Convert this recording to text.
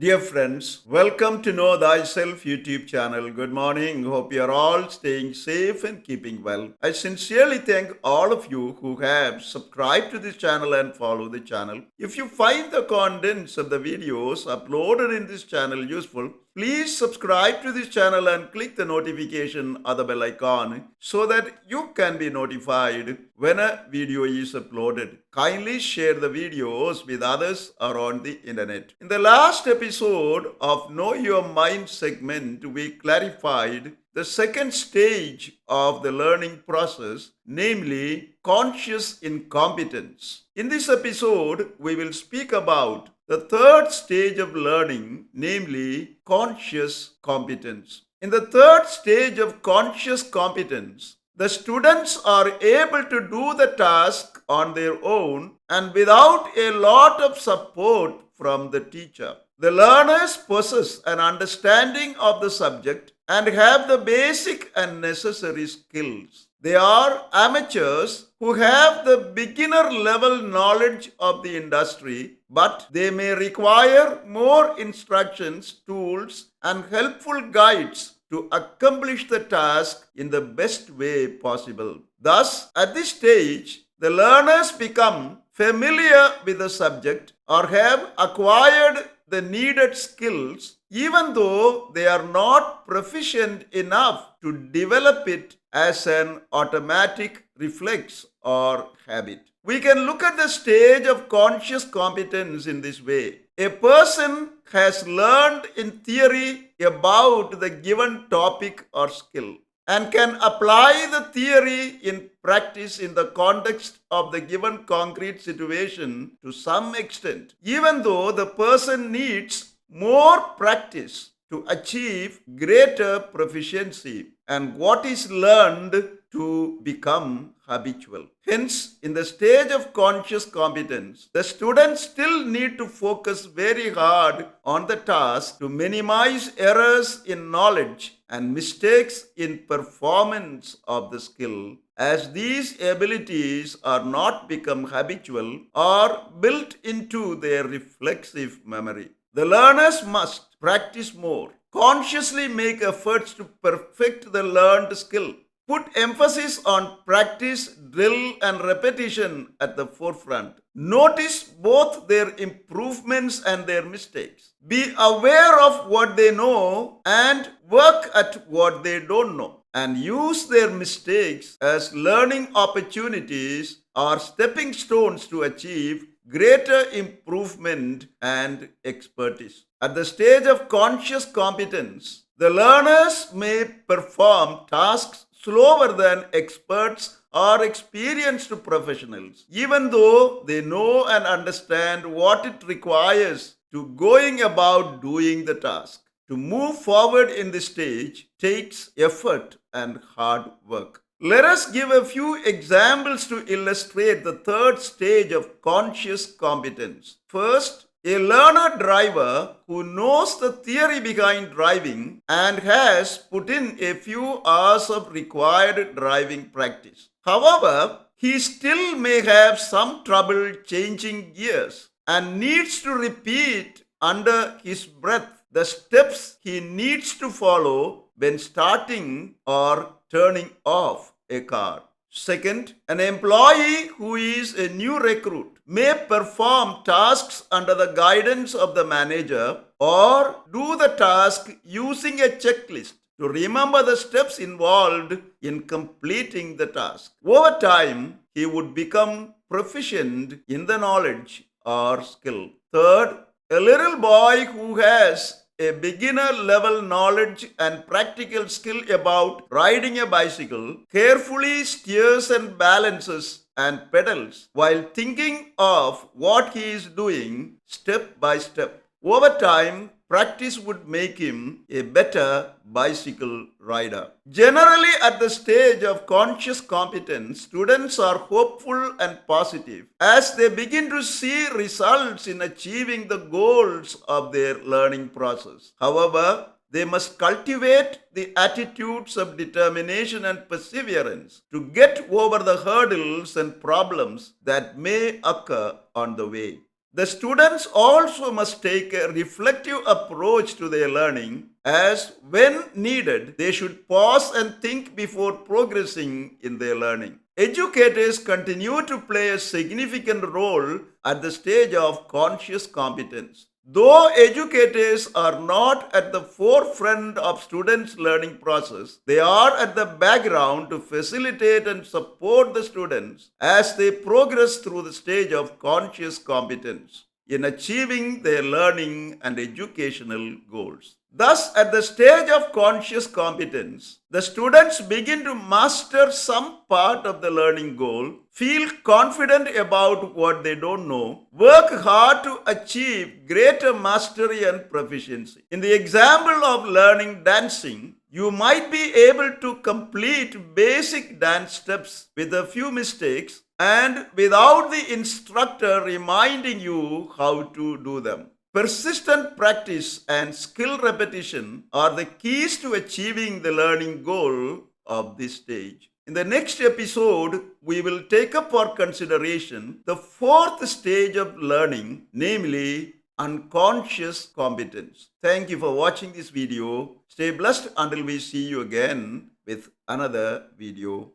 Dear friends, welcome to Know Thyself YouTube Channel. Good morning. Hope you are all staying safe and keeping well. I sincerely thank all of you who have subscribed to this channel and follow the channel. If you find the contents of the videos uploaded in this channel useful, please subscribe to this channel and click the notification or the bell icon so that you can be notified when a video is uploaded. Kindly share the videos with others around the internet. In the last episode of Know Your Mind segment, we clarified the second stage of the learning process, namely conscious incompetence. In this episode, we will speak about the third stage of learning, namely conscious competence. In the third stage of conscious competence, the students are able to do the task on their own and without a lot of support from the teacher. The learners possess an understanding of the subject and have the basic and necessary skills. They are amateurs who have the beginner level knowledge of the industry, but they may require more instructions, tools, and helpful guides to accomplish the task in the best way possible. Thus, at this stage, the learners become familiar with the subject or have acquired the needed skills, even though they are not proficient enough to develop it as an automatic reflex or habit. We can look at the stage of conscious competence in this way. A person has learned in theory about the given topic or skill and can apply the theory in practice in the context of the given concrete situation to some extent, even though the person needs more practice to achieve greater proficiency and what is learned to become habitual. Hence, in the stage of conscious competence, the students still need to focus very hard on the task to minimize errors in knowledge and mistakes in performance of the skill, as these abilities are not become habitual or built into their reflexive memory. The learners must practice more, consciously make efforts to perfect the learned skill, put emphasis on practice, drill, and repetition at the forefront. Notice both their improvements and their mistakes. Be aware of what they know and work at what they don't know, and use their mistakes as learning opportunities or stepping stones to achieve greater improvement and expertise. At the stage of conscious competence, the learners may perform tasks slower than experts or experienced professionals, even though they know and understand what it requires to going about doing the task. To move forward in this stage takes effort and hard work. Let us give a few examples to illustrate the third stage of conscious competence. First, a learner driver who knows the theory behind driving and has put in a few hours of required driving practice. However, he still may have some trouble changing gears and needs to repeat under his breath the steps he needs to follow when starting or turning off a car. Second, an employee who is a new recruit may perform tasks under the guidance of the manager or do the task using a checklist to remember the steps involved in completing the task. Over time, he would become proficient in the knowledge or skill. Third, a little boy who has a beginner level knowledge and practical skill about riding a bicycle carefully steers and balances and pedals while thinking of what he is doing step by step. Over time, practice would make him a better bicycle rider. Generally, at the stage of conscious competence, students are hopeful and positive as they begin to see results in achieving the goals of their learning process. However, they must cultivate the attitudes of determination and perseverance to get over the hurdles and problems that may occur on the way. The students also must take a reflective approach to their learning, as when needed, they should pause and think before progressing in their learning. Educators continue to play a significant role at the stage of conscious competence. Though educators are not at the forefront of students' learning process, they are at the background to facilitate and support the students as they progress through the stage of conscious competence in achieving their learning and educational goals. Thus, at the stage of conscious competence, the students begin to master some part of the learning goal, feel confident about what they don't know, work hard to achieve greater mastery and proficiency. In the example of learning dancing, you might be able to complete basic dance steps with a few mistakes and without the instructor reminding you how to do them. Persistent practice and skill repetition are the keys to achieving the learning goal of this stage. In the next episode, we will take up for consideration the fourth stage of learning, namely unconscious competence. Thank you for watching this video. Stay blessed until we see you again with another video.